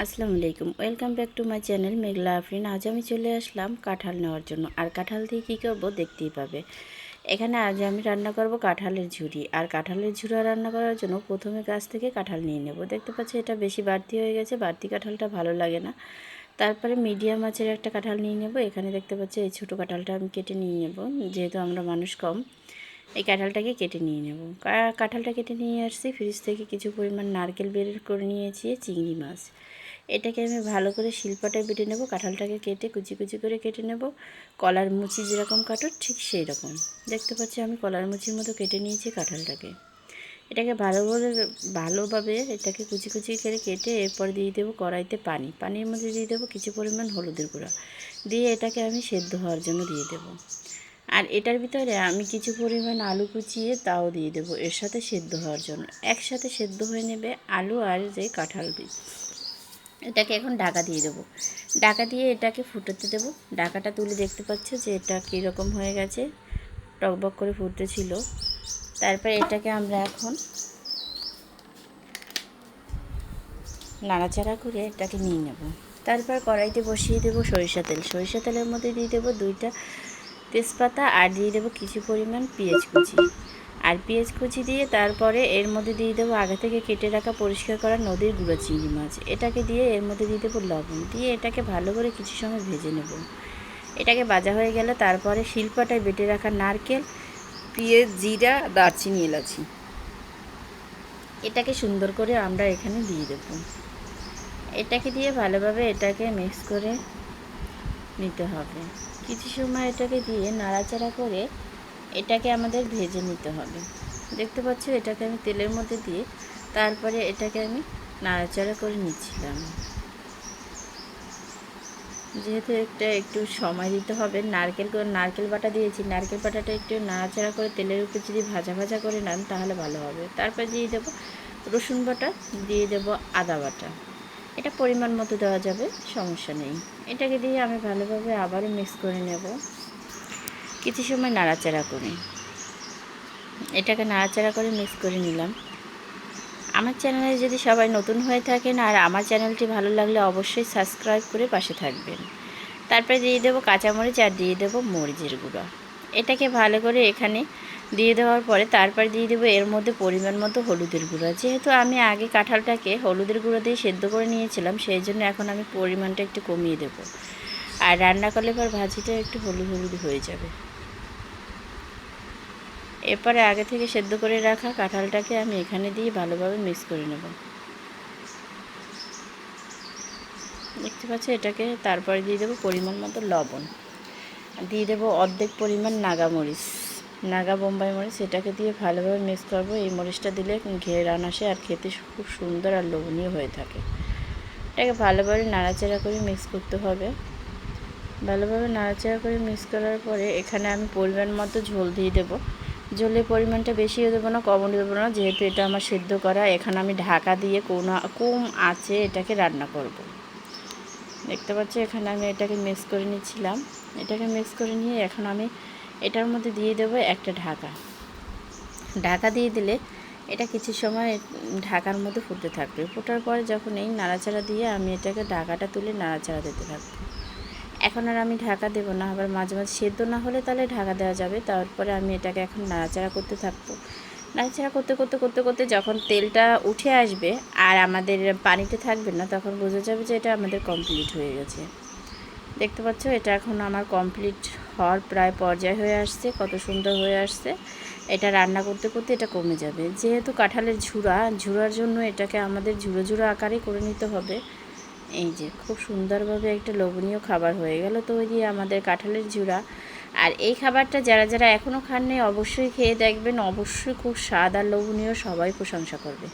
আসসালামু আলাইকুম, welcome back to my channel Meghla Afrin. আজ আমি চলে আসলাম কাঁঠাল নেওয়ার জন্য। আর কাঁঠাল দিয়ে কী করবো দেখতেই পাবে। এখানে আজ আমি রান্না করব কাঁঠালের ঝুরি। আর কাঁঠালের ঝুরা রান্না করার জন্য প্রথমে গাছ থেকে কাঁঠাল নিয়ে নেব। দেখতে পাচ্ছি এটা বেশি বাড়তি হয়ে গেছে, বাড়তি কাঁঠালটা ভালো লাগে না। তারপরে মিডিয়াম আঁচের একটা কাঁঠাল নিয়ে নেব। এখানে দেখতে পাচ্ছি এই ছোটো কাঁঠালটা আমি কেটে নিয়ে নেব, যেহেতু আমরা মানুষ কম। এই কাঁঠালটাকে কেটে নিয়ে নেব। কাঁঠালটা কেটে নিয়ে আসছি, ফ্রিজ থেকে কিছু পরিমাণ নারকেল বের করে নিয়েছি, চিংড়ি মাছ। এটাকে আমি ভালো করে শিলপাটায় বেটে নেব। কাঁঠালটাকে কেটে কুচি কুচি করে কেটে নেব, কলার মুচি যেরকম কাটো ঠিক সেই রকম। দেখতে পাচ্ছি আমি কলার মুচির মতো কেটে নিয়েছি কাঁঠালটাকে। এটাকে ভালোভাবে এটাকে কুচি কুচি করে কেটে এরপর দিয়ে দেবো কড়াইতে পানির মধ্যে দিয়ে দেবো কিছু পরিমাণ হলুদের গুঁড়া, দিয়ে এটাকে আমি সেদ্ধ হওয়ার জন্য দিয়ে দেবো। আর এটার ভিতরে আমি কিছু পরিমাণ আলু কুচিয়ে তাও দিয়ে দেবো এর সাথে সেদ্ধ হওয়ার জন্য। একসাথে সেদ্ধ হয়ে নেবে আলু আর যে কাঁঠাল বীজ। এটাকে এখন ঢাকা দিয়ে দেবো। ঢাকা দিয়ে এটাকে ফুটাতে দেবো। ঢাকাটা তুলে দেখতে পাচ্ছ যে এটা কীরকম হয়ে গেছে, টকবক করে ফুটতেছিল। তারপর এটাকে আমরা এখন নাড়াচাড়া করে এটাকে নিয়ে নেব। তারপর কড়াইতে বসিয়ে দেবো সরিষা তেল। সরিষা তেলের মধ্যে দিয়ে দেবো 2টা তেজপাতা আর দিয়ে দেবো কিছু পরিমাণ পেঁয়াজ কুচি। আর পেঁয়াজ কুচি দিয়ে তারপরে এর মধ্যে দিয়ে দেবো আগে থেকে কেটে রাখা পরিষ্কার করা নদীর গুঁড়ো চিংড়ি মাছ। এটাকে দিয়ে এর মধ্যে দিয়ে দেবো লবণ, দিয়ে এটাকে ভালো করে কিছু সময় ভেজে নেব। এটাকে ভাজা হয়ে গেলে তারপরে শিলপাটায় বেটে রাখা নারকেল, পেঁয়াজ, জিরা, দারচিনি, এলাচি এটাকে সুন্দর করে আমরা এখানে দিয়ে দেবো। এটাকে দিয়ে ভালোভাবে এটাকে মিক্স করে নিতে হবে। কিছু সময় এটাকে দিয়ে নাড়াচাড়া করে এটাকে আমাদের ভেজে নিতে হবে। দেখতে পাচ্ছ এটাকে আমি তেলের মধ্যে দিয়ে তারপরে এটাকে আমি নাড়াচাড়া করে নিচ্ছিলাম। যেহেতু একটু সময় দিতে হবে, নারকেল বাটা দিয়েছি, নারকেল বাটাটা একটু নাড়াচাড়া করে তেলের উপর যদি ভাজা ভাজা করে নেন তাহলে ভালো হবে। তারপর দিয়ে দেবো রসুন বাটা, দিয়ে দেবো আদা বাটা। এটা পরিমাণ মতো দেওয়া যাবে, সমস্যা নেই। এটাকে দিয়ে আমি ভালোভাবে আবারও মিক্স করে নেব। কিছু সময় নাড়াচাড়া করি, এটাকে নাড়াচাড়া করে মিক্স করে নিলাম। আমার চ্যানেলে যদি সবাই নতুন হয়ে থাকেন আর আমার চ্যানেলটি ভালো লাগলে অবশ্যই সাবস্ক্রাইব করে পাশে থাকবেন। তারপরে দিয়ে দেবো কাঁচামরিচ আর দিয়ে দেবো মরিচের গুঁড়ো। এটাকে ভালো করে এখানে দিয়ে দেওয়ার পরে তারপর দিয়ে দেবো এর মধ্যে পরিমাণ মতো হলুদের গুঁড়ো। যেহেতু আমি আগে কাঁঠালটাকে হলুদের গুঁড়ো দিয়ে সেদ্ধ করে নিয়েছিলাম, সেই জন্য এখন আমি পরিমাণটা একটু কমিয়ে দেবো। আর রান্না করলে পর ভাজিটা একটু হলুদ হলুদ হয়ে যাবে। এরপরে আগে থেকে সেদ্ধ করে রাখা কাঁঠালটাকে আমি এখানে দিয়ে ভালোভাবে মিক্স করে নেব। দেখতে পাচ্ছি এটাকে তারপরে দিয়ে দেবো পরিমাণ মতো লবণ, দিয়ে দেবো অর্ধেক পরিমাণ নাগা বোম্বাই মরিচ। এটাকে দিয়ে ভালোভাবে মিক্স করবো। এই মরিচটা দিলে ঘেরান আসে আর খেতে খুব সুন্দর আর লোভনীয় হয়ে থাকে। এটাকে ভালোভাবে নাড়াচাড়া করে মিক্স করতে হবে। ভালোভাবে নাড়াচাড়া করে মিক্স করার পরে এখানে আমি পরিমাণ মতো ঝোল দিয়ে দেবো। ঝোলের পরিমাণটা বেশিও দেবো না, কমও দেবো না, যেহেতু এটা আমার সেদ্ধ করা। এখানে আমি ঢাকা দিয়ে কম আঁচে এটাকে রান্না করব। দেখতে পাচ্ছি এখানে আমি এটাকে মিক্স করে নিচ্ছিলাম। এটাকে মিক্স করে নিয়ে এখন আমি এটার মধ্যে দিয়ে দেবো একটা ঢাকা দিয়ে দিলে এটা কিছু সময় ঢাকার মধ্যে ফুটতে থাকবে। ফোটার পরে যখন এই নাড়াচাড়া দিয়ে আমি এটাকে ঢাকাটা তুলে নাড়াচাড়া দিতে থাকবো। এখন আর আমি ঢাকা দেবো না, আবার মাঝে মাঝে সেদ্ধ না হলে তাহলে ঢাকা দেওয়া যাবে। তারপরে আমি এটাকে এখন নাড়াচাড়া করতে থাকবো। নাড়াচাড়া করতে করতে করতে করতে যখন তেলটা উঠে আসবে আর আমাদের পানিতে থাকবে না, তখন বোঝা যাবে যে এটা আমাদের কমপ্লিট হয়ে গেছে। দেখতে পাচ্ছ এটা এখন আমার কমপ্লিট হওয়ার প্রায় পর্যায়ে হয়ে আসছে। কত সুন্দর হয়ে আসছে। এটা রান্না করতে করতে এটা কমে যাবে। যেহেতু কাঁঠালের ঝুরার জন্য এটাকে আমাদের ঝুরো ঝুরো আকারে করে নিতে হবে। এই যে খুব সুন্দরভাবে একটা লোভনীয় খাবার হয়ে গেল তৈরি আমাদের কাঁঠালের ঝুরা। আর এই খাবারটা যারা যারা এখনও খাননি অবশ্যই খেয়ে দেখবেন, অবশ্যই খুব স্বাদ আর লোভনীয়, সবাই প্রশংসা করবে।